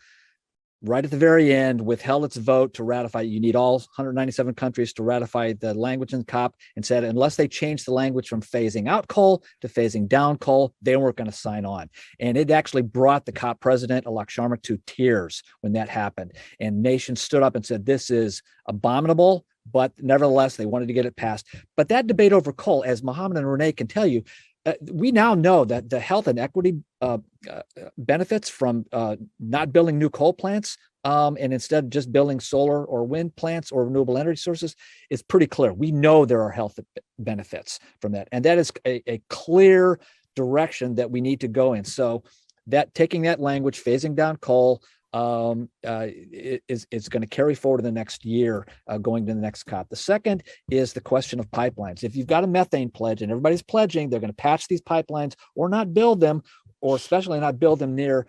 D: right at the very end, withheld its vote to ratify. You need all 197 countries to ratify the language in COP, and said unless they changed the language from phasing out coal to phasing down coal, they weren't going to sign on. And it actually brought the COP president, Alok Sharma, to tears when that happened. And nations stood up and said, this is abominable. But nevertheless, they wanted to get it passed. But that debate over coal, as Mohammed and Renee can tell you, we now know that the health and equity benefits from not building new coal plants and instead just building solar or wind plants or renewable energy sources is pretty clear. We know there are health benefits from that. And that is a clear direction that we need to go in. So that taking that language, phasing down coal, is going to carry forward in the next year, going to the next COP. The second is the question of pipelines. If you've got a methane pledge and everybody's pledging they're going to patch these pipelines or not build them, or especially not build them near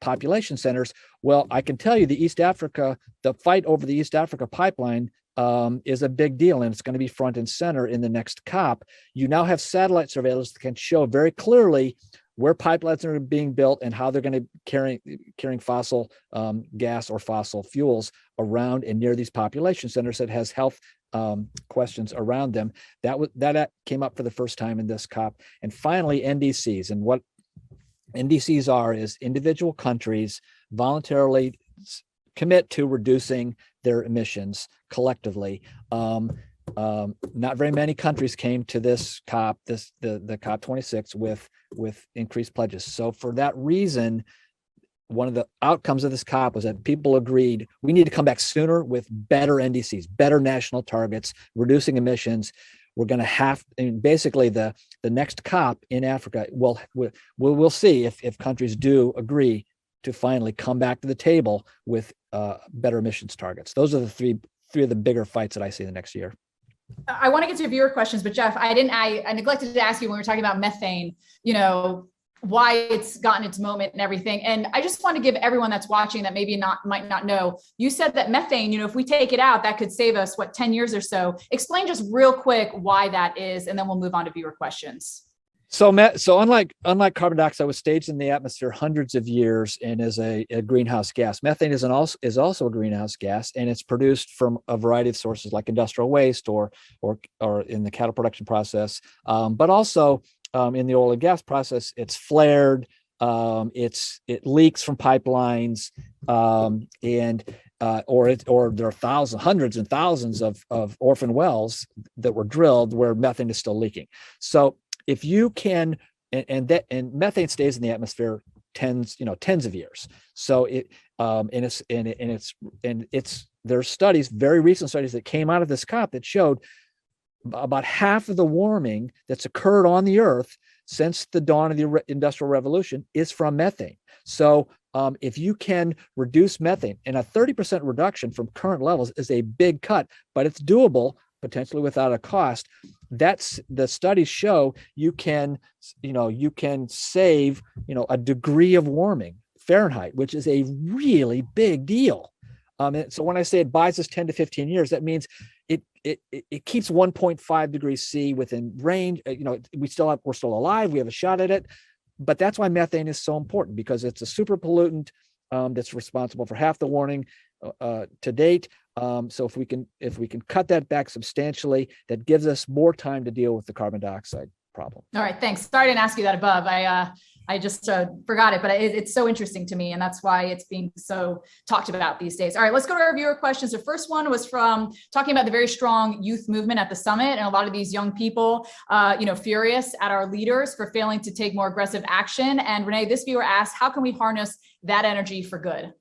D: population centers, well, I can tell you the fight over the East Africa pipeline is a big deal, and it's going to be front and center in the next COP. You now have satellite surveillance that can show very clearly where pipelines are being built and how they're going to carrying fossil gas or fossil fuels around and near these population centers that has health questions around them. That came up for the first time in this COP. And finally, NDCs. And what NDCs are is individual countries voluntarily commit to reducing their emissions collectively. Not very many countries came to this COP, the COP26 with increased pledges. So for that reason, one of the outcomes of this COP was that people agreed we need to come back sooner with better NDCs, better national targets, reducing emissions. We're going to have, and basically the next COP in Africa, we'll see if countries do agree to finally come back to the table with better emissions targets. Those are the three of the bigger fights that I see in the next year.
B: I want to get to viewer questions, but Jeff, I neglected to ask you when we were talking about methane, why it's gotten its moment and everything. And I just want to give everyone that's watching that maybe might not know, you said that methane, if we take it out, that could save us 10 years or so. Explain just real quick why that is, and then we'll move on to viewer questions.
D: So unlike carbon dioxide was staged in the atmosphere hundreds of years and is a greenhouse gas, methane is also a greenhouse gas, and it's produced from a variety of sources like industrial waste or in the cattle production process, but also in the oil and gas process. It's flared, it leaks from pipelines, or there are hundreds and thousands of orphan wells that were drilled where methane is still leaking. So if you can, and methane stays in the atmosphere tens of years. So there's studies, very recent studies that came out of this COP that showed about half of the warming that's occurred on the Earth since the dawn of the Industrial Revolution is from methane. So if you can reduce methane, and a 30% reduction from current levels is a big cut, but it's doable potentially without a cost. That's the studies show you can save a degree of warming Fahrenheit, which is a really big deal. So when I say it buys us 10 to 15 years, that means it keeps 1.5 degrees C within range. We're still alive. We have a shot at it, but that's why methane is so important, because it's a super pollutant that's responsible for half the warming to date. So if we can cut that back substantially, that gives us more time to deal with the carbon dioxide problem.
B: All right, thanks. Sorry I didn't ask you that above. I just forgot it, but it's so interesting to me, and that's why it's being so talked about these days. All right, let's go to our viewer questions. The first one was from talking about the very strong youth movement at the summit, and a lot of these young people, furious at our leaders for failing to take more aggressive action. And Renee, this viewer asked, how can we harness that energy for good?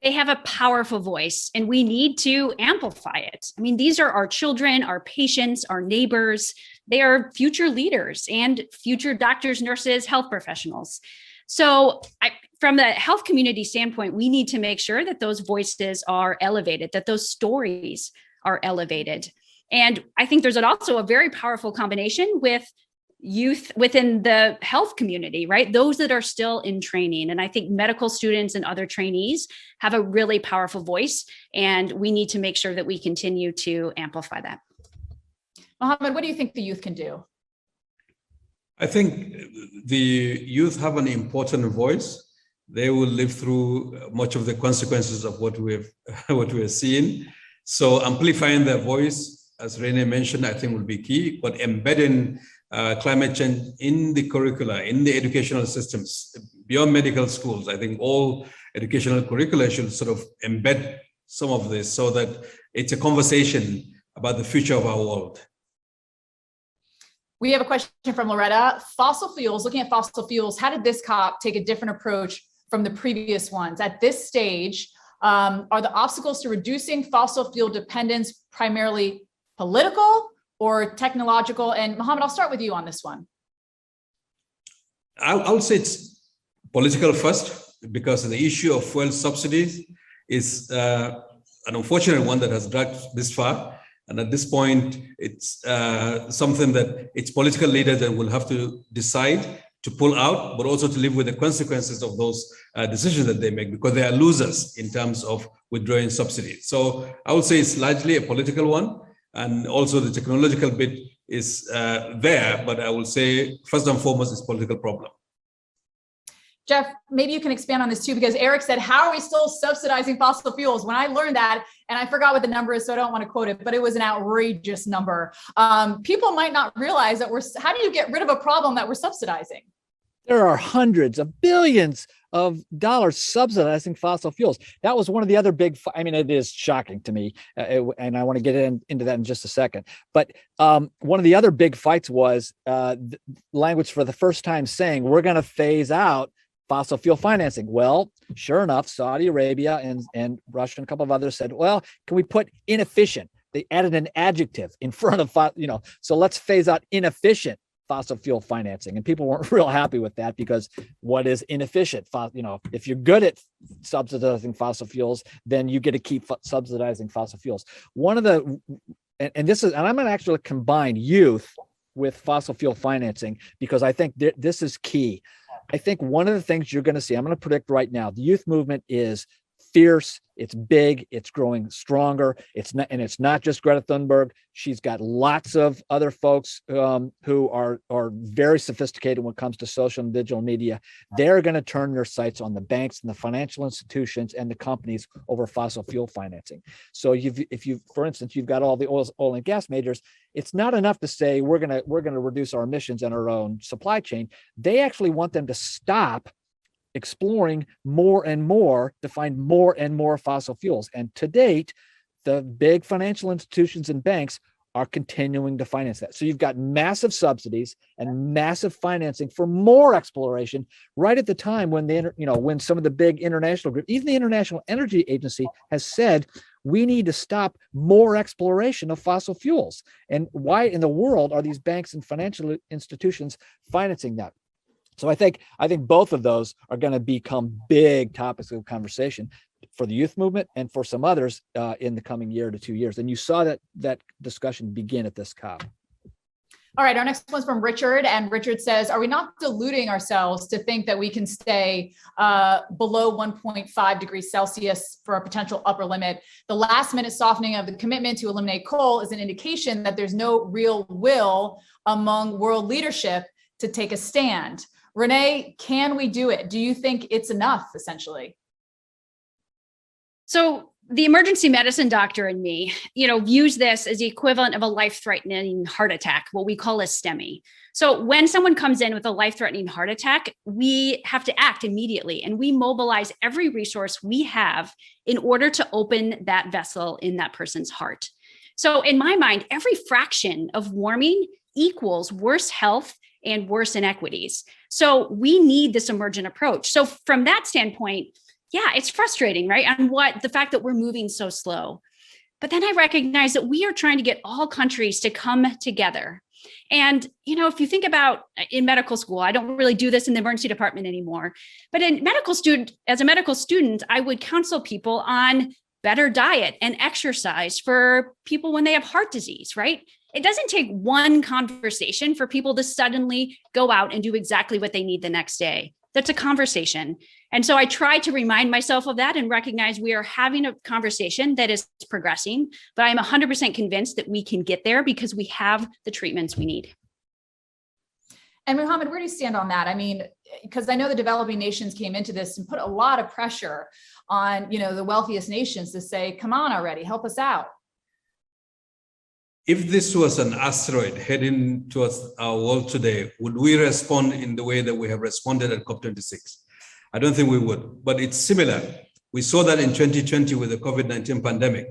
F: They have a powerful voice, and we need to amplify it. I mean, these are our children, our patients, our neighbors. They are future leaders and future doctors, nurses, health professionals. So from the health community standpoint, we need to make sure that those voices are elevated, that those stories are elevated. And I think there's also a very powerful combination with youth within the health community, right? Those that are still in training. And I think medical students and other trainees have a really powerful voice, and we need to make sure that we continue to amplify that.
B: Mohammed, what do you think the youth can do?
G: I think the youth have an important voice. They will live through much of the consequences of what we're seeing. So amplifying their voice, as Renee mentioned, I think will be key, but embedding climate change in the curricula, in the educational systems, beyond medical schools. I think all educational curricula should sort of embed some of this so that it's a conversation about the future of our world.
B: We have a question from Loretta. Fossil fuels, looking at fossil fuels, how did this COP take a different approach from the previous ones? At this stage, are the obstacles to reducing fossil fuel dependence primarily political or technological? And Mohammed, I'll start with you on this one.
G: I would say it's political first, because the issue of fuel subsidies is an unfortunate one that has dragged this far. And at this point, it's something that it's political leaders that will have to decide to pull out, but also to live with the consequences of those decisions that they make, because they are losers in terms of withdrawing subsidies. So I would say it's largely a political one, and also the technological bit is there, but I will say first and foremost, it's a political problem.
B: Jeff, maybe you can expand on this too, because Eric said, how are we still subsidizing fossil fuels? When I learned that, and I forgot what the number is, so I don't want to quote it, but it was an outrageous number. People might not realize that how do you get rid of a problem that we're subsidizing?
D: There are hundreds of billions of dollars subsidizing fossil fuels. That was one of the other big, I mean, it is shocking to me, and I want to get into that in just a second. But one of the other big fights was language for the first time saying, we're going to phase out fossil fuel financing. Well, sure enough, Saudi Arabia and Russia and a couple of others said, well, can we put inefficient? They added an adjective in front of, so let's phase out inefficient fossil fuel financing. And people weren't real happy with that, because what is inefficient? If you're good at subsidizing fossil fuels, then you get to keep subsidizing fossil fuels. One of the, and I'm going to actually combine youth with fossil fuel financing, because I think this is key. I think one of the things you're going to see, I'm going to predict right now, the youth movement is fierce, it's big, it's growing stronger. It's not just Greta Thunberg. She's got lots of other folks who are very sophisticated when it comes to social and digital media. They're going to turn their sights on the banks and the financial institutions and the companies over fossil fuel financing. So for instance, you've got all the oil and gas majors. It's not enough to say we're going to reduce our emissions in our own supply chain. They actually want them to stop exploring more and more to find more and more fossil fuels. And to date, the big financial institutions and banks are continuing to finance that. So you've got massive subsidies and massive financing for more exploration right at the time when when some of the big international groups, even the International Energy Agency, has said we need to stop more exploration of fossil fuels. And why in the world are these banks and financial institutions financing that? So I think both of those are going to become big topics of conversation for the youth movement and for some others in the coming year to 2 years. And you saw that discussion begin at this COP.
B: All right, our next one's from Richard, and Richard says, are we not deluding ourselves to think that we can stay below 1.5 degrees Celsius for a potential upper limit? The last minute softening of the commitment to eliminate coal is an indication that there's no real will among world leadership to take a stand. Renee, can we do it? Do you think it's enough, essentially?
F: So the emergency medicine doctor in me, views this as the equivalent of a life-threatening heart attack, what we call a STEMI. So when someone comes in with a life-threatening heart attack, we have to act immediately, and we mobilize every resource we have in order to open that vessel in that person's heart. So in my mind, every fraction of warming equals worse health and worse inequities. So we need this emergent approach. So from that standpoint, yeah, it's frustrating, right? And the fact that we're moving so slow. But then I recognize that we are trying to get all countries to come together. And, if you think about in medical school, I don't really do this in the emergency department anymore, but as a medical student, I would counsel people on better diet and exercise for people when they have heart disease, right? It doesn't take one conversation for people to suddenly go out and do exactly what they need the next day. That's a conversation. And so I try to remind myself of that and recognize we are having a conversation that is progressing, but I'm 100% convinced that we can get there because we have the treatments we need.
B: And Muhammad, where do you stand on that? I mean, because I know the developing nations came into this and put a lot of pressure on, the wealthiest nations to say, come on already, help us out.
G: If this was an asteroid heading towards our world today, would we respond in the way that we have responded at COP26? I don't think we would, but it's similar. We saw that in 2020 with the COVID-19 pandemic.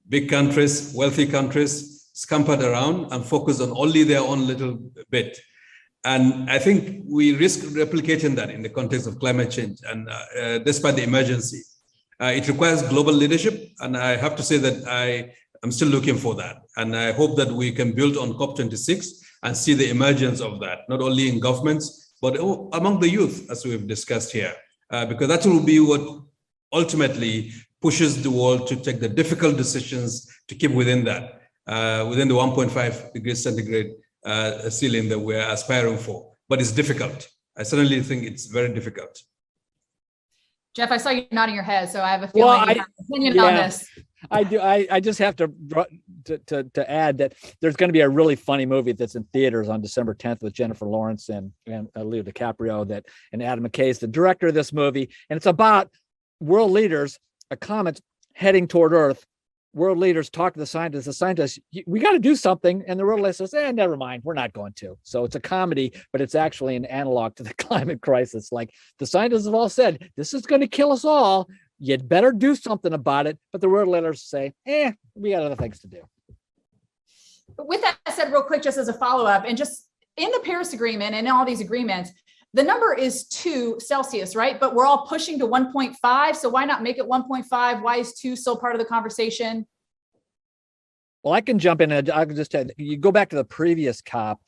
G: Big countries, wealthy countries scampered around and focused on only their own little bit. And I think we risk replicating that in the context of climate change and despite the emergency. It requires global leadership, and I have to say that I'm still looking for that. And I hope that we can build on COP26 and see the emergence of that, not only in governments, but among the youth, as we've discussed here, because that will be what ultimately pushes the world to take the difficult decisions to keep within that, within the 1.5 degrees centigrade ceiling that we're aspiring for. But it's difficult. I certainly think it's very difficult.
B: Jeff, I saw you nodding your head, so I have a feeling
D: Well,
B: you have an opinion on this.
D: I do. I just have to add that there's going to be a really funny movie that's in theaters on December 10th with Jennifer Lawrence and Leo DiCaprio and Adam McKay is the director of this movie, and it's about world leaders, a comet heading toward Earth. World leaders talk to the scientists. The scientists, we got to do something, and the world leaders says, never mind, we're not going to. So it's a comedy, but it's actually an analog to the climate crisis. Like the scientists have all said, this is going to kill us all. You'd better do something about it. But the world leaders say, we got other things to do.
B: But with that said, real quick, just as a follow-up, and just in the Paris Agreement and all these agreements, the number is 2 Celsius, right? But we're all pushing to 1.5. So why not make it 1.5? Why is 2 still part of the conversation?
D: Well, I can jump in and I can just tell you go back to the previous COP.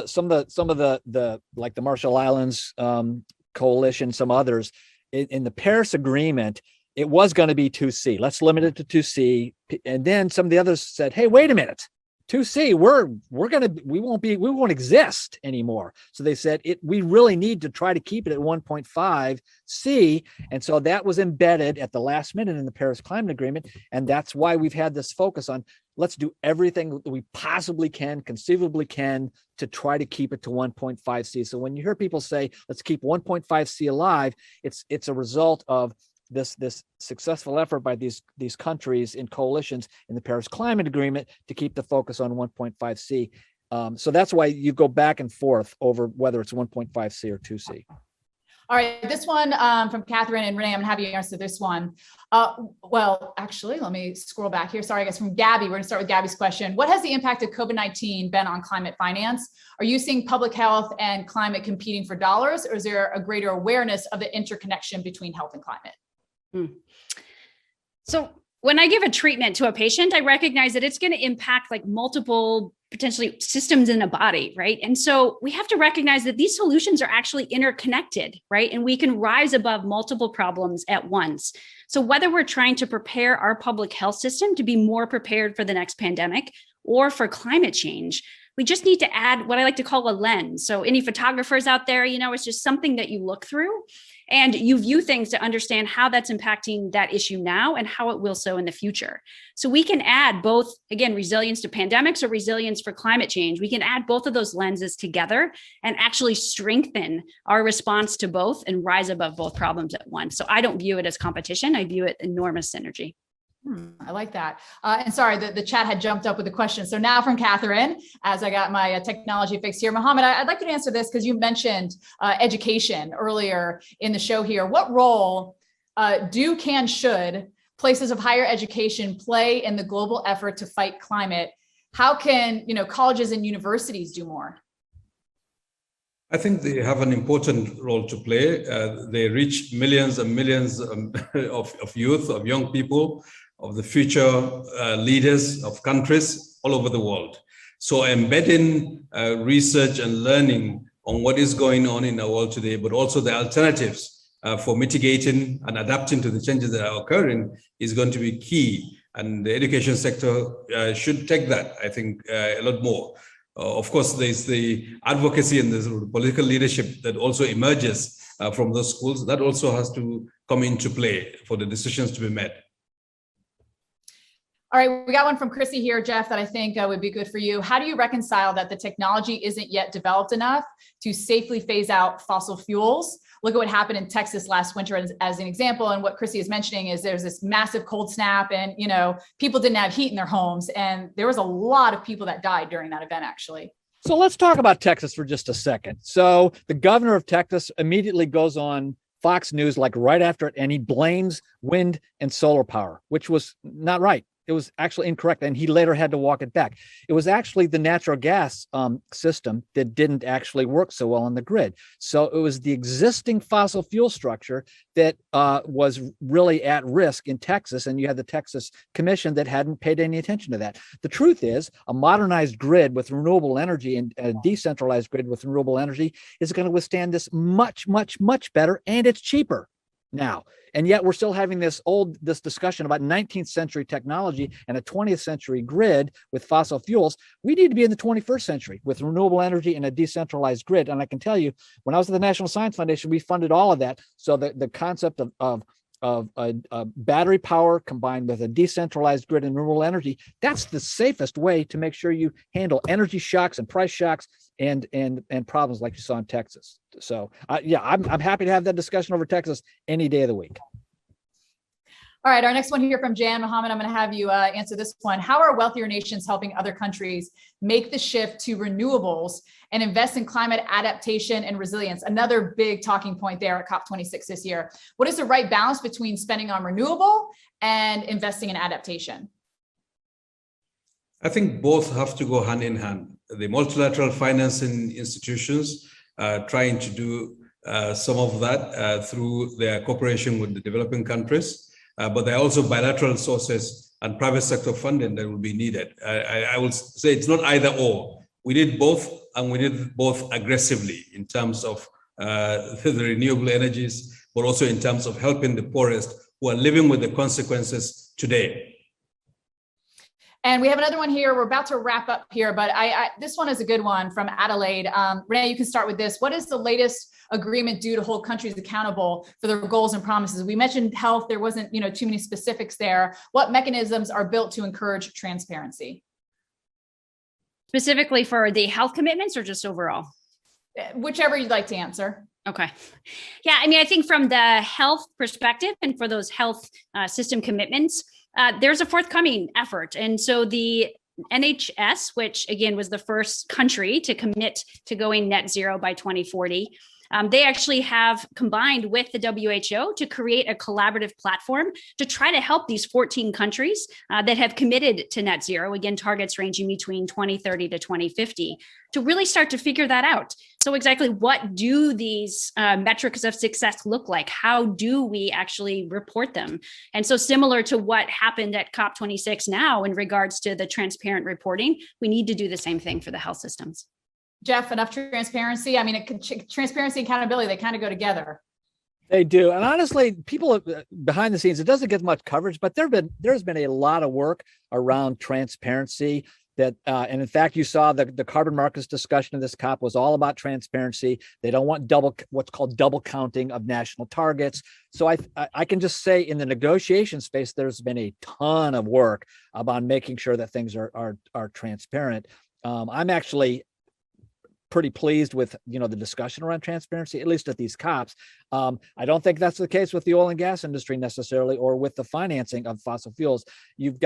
D: Some of the like the Marshall Islands coalition, some others in the Paris Agreement, it was going to be 2C. Let's limit it to 2C. And then some of the others said, hey, wait a minute. 2C, we won't exist anymore. So they said we really need to try to keep it at 1.5 C. And so that was embedded at the last minute in the Paris Climate Agreement. And that's why we've had this focus on let's do everything that we possibly can, conceivably can, to try to keep it to 1.5 C. So when you hear people say, let's keep 1.5 C alive, it's a result of this successful effort by these countries in coalitions in the Paris Climate Agreement to keep the focus on 1.5 C. So that's why you go back and forth over whether it's 1.5 C or 2 C.
B: All right, this one from Catherine and Renee, I'm gonna have you answer this one. Well, actually, let me scroll back here. Sorry, I guess from Gabby. We're gonna start with Gabby's question. What has the impact of COVID-19 been on climate finance? Are you seeing public health and climate competing for dollars, or is there a greater awareness of the interconnection between health and climate?
F: So when I give a treatment to a patient, I recognize that it's going to impact like multiple potentially systems in a body, right? And so we have to recognize that these solutions are actually interconnected, right? And we can rise above multiple problems at once. So whether we're trying to prepare our public health system to be more prepared for the next pandemic or for climate change, we just need to add what I like to call a lens. So any photographers out there, it's just something that you look through and you view things to understand how that's impacting that issue now and how it will so in the future. So we can add both, again, resilience to pandemics or resilience for climate change. We can add both of those lenses together and actually strengthen our response to both and rise above both problems at once. So I don't view it as competition. I view it enormous synergy.
B: I like that. And sorry, the chat had jumped up with a question. So now from Catherine, as I got my technology fixed here, Mohammed, I'd like you to answer this because you mentioned education earlier in the show here. What role should places of higher education play in the global effort to fight climate? How can colleges and universities do more?
G: I think they have an important role to play. They reach millions and millions of youth, of young people, of the future leaders of countries all over the world. So embedding research and learning on what is going on in the world today, but also the alternatives for mitigating and adapting to the changes that are occurring is going to be key. And the education sector should take that, I think, a lot more. Of course, there's the advocacy and the political leadership that also emerges from those schools. That also has to come into play for the decisions to be made.
B: All right, we got one from Chrissy here, Jeff, that I think would be good for you. How do you reconcile that the technology isn't yet developed enough to safely phase out fossil fuels? Look at what happened in Texas last winter as an example. And what Chrissy is mentioning is there's this massive cold snap and, people didn't have heat in their homes. And there was a lot of people that died during that event, actually.
D: So let's talk about Texas for just a second. So the governor of Texas immediately goes on Fox News, like right after it, and he blames wind and solar power, which was not right. It was actually incorrect. And he later had to walk it back. It was actually the natural gas system that didn't actually work so well on the grid. So it was the existing fossil fuel structure that was really at risk in Texas. And you had the Texas Commission that hadn't paid any attention to that. The truth is a modernized grid with renewable energy and a decentralized grid with renewable energy is going to withstand this much, much, much better. And it's cheaper. now. And yet we're still having this discussion about 19th century technology and a 20th century grid with fossil fuels. We need to be in the 21st century with renewable energy and a decentralized grid. And I can tell you, when I was at the National Science Foundation, we funded all of that. So the concept of battery power combined with a decentralized grid and renewable energy, that's the safest way to make sure you handle energy shocks and price shocks and problems like you saw in Texas. So I'm happy to have that discussion over Texas any day of the week.
B: All right, our next one here from Jan Mohammed. I'm going to have you answer this one. How are wealthier nations helping other countries make the shift to renewables and invest in climate adaptation and resilience? Another big talking point there at COP26 this year. What is the right balance between spending on renewable and investing in adaptation?
G: I think both have to go hand in hand. The multilateral financing institutions trying to do some of that through their cooperation with the developing countries. But there are also bilateral sources and private sector funding that will be needed. I would say it's not either or. We need both, and we need both aggressively in terms of the renewable energies, but also in terms of helping the poorest who are living with the consequences today.
B: And we have another one here. We're about to wrap up here, but this one is a good one from Adelaide. Renee, you can start with this. What is the latest agreement do to hold countries accountable for their goals and promises? We mentioned health. There wasn't, too many specifics there. What mechanisms are built to encourage transparency?
F: Specifically for the health commitments or just overall?
B: Whichever you'd like to answer.
F: Okay. Yeah, I think from the health perspective and for those health system commitments, there's a forthcoming effort. And so the NHS, which again was the first country to commit to going net zero by 2040, they actually have combined with the WHO to create a collaborative platform to try to help these 14 countries that have committed to net zero, again, targets ranging between 2030 to 2050, to really start to figure that out. So exactly what do these metrics of success look like? How do we actually report them? And so similar to what happened at COP26 now in regards to the transparent reporting, we need to do the same thing for the health systems.
B: Jeff, enough transparency? Transparency and accountability, they kind of go together.
D: They do. And honestly, people behind the scenes, it doesn't get much coverage, but there's been a lot of work around transparency that, and in fact, you saw the carbon markets discussion of this COP was all about transparency. They don't want what's called double counting of national targets. So I can just say in the negotiation space, there's been a ton of work about making sure that things are transparent. I'm actually pretty pleased with the discussion around transparency, at least at these COPs. I don't think that's the case with the oil and gas industry necessarily, or with the financing of fossil fuels. You've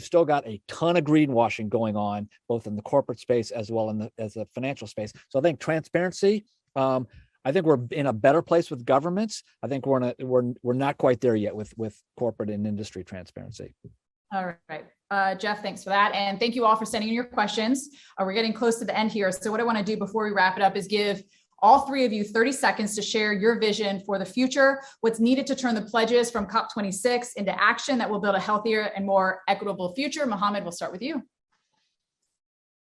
D: still got a ton of greenwashing going on, both in the corporate space as well as the financial space. So I think transparency. I think we're in a better place with governments. I think we're not quite there yet with corporate and industry transparency.
B: All right. Jeff, thanks for that. And thank you all for sending in your questions. We're getting close to the end here. So what I want to do before we wrap it up is give all three of you 30 seconds to share your vision for the future, what's needed to turn the pledges from COP26 into action that will build a healthier and more equitable future. Mohammed, we'll start with you.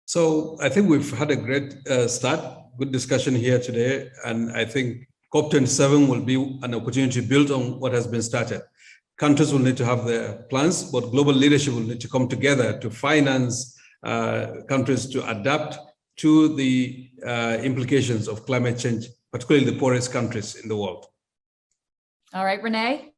G: So I think we've had a great start, good discussion here today. And I think COP27 will be an opportunity to build on what has been started. Countries will need to have their plans, but global leadership will need to come together to finance countries to adapt to the implications of climate change, particularly the poorest countries in the world.
B: All right, Renee.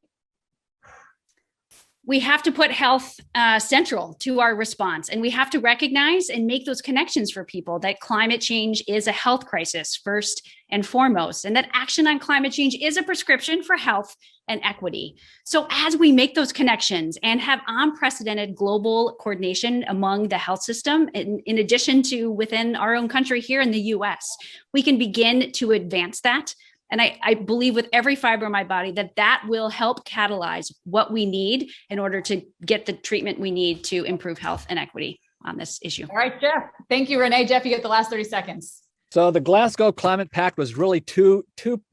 F: We have to put health central to our response, and we have to recognize and make those connections for people that climate change is a health crisis first and foremost, and that action on climate change is a prescription for health and equity. So as we make those connections and have unprecedented global coordination among the health system, in addition to within our own country here in the US, we can begin to advance that. And I believe with every fiber of my body that will help catalyze what we need in order to get the treatment we need to improve health and equity on this issue.
B: All right, Jeff. Thank you, Renee. Jeff, you get the last 30 seconds.
D: So the Glasgow Climate Pact was really two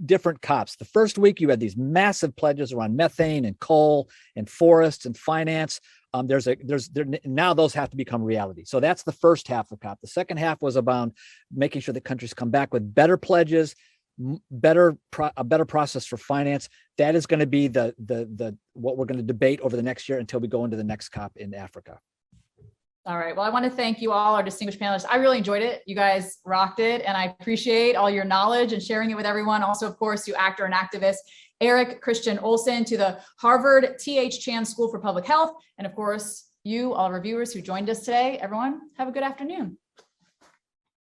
D: different COPs. The first week, you had these massive pledges around methane and coal and forests and finance. Now those have to become reality. So that's the first half of COP. The second half was about making sure that countries come back with better pledges, a better process for finance. That is going to be the what we're going to debate over the next year until we go into the next COP in Africa.
B: All right. Well, I want to thank you all, our distinguished panelists. I really enjoyed it. You guys rocked it. And I appreciate all your knowledge and sharing it with everyone. Also, of course, you actor and activist, Eric Christian Olsen, to the Harvard T.H. Chan School for Public Health. And of course, you, all reviewers who joined us today. Everyone, have a good afternoon.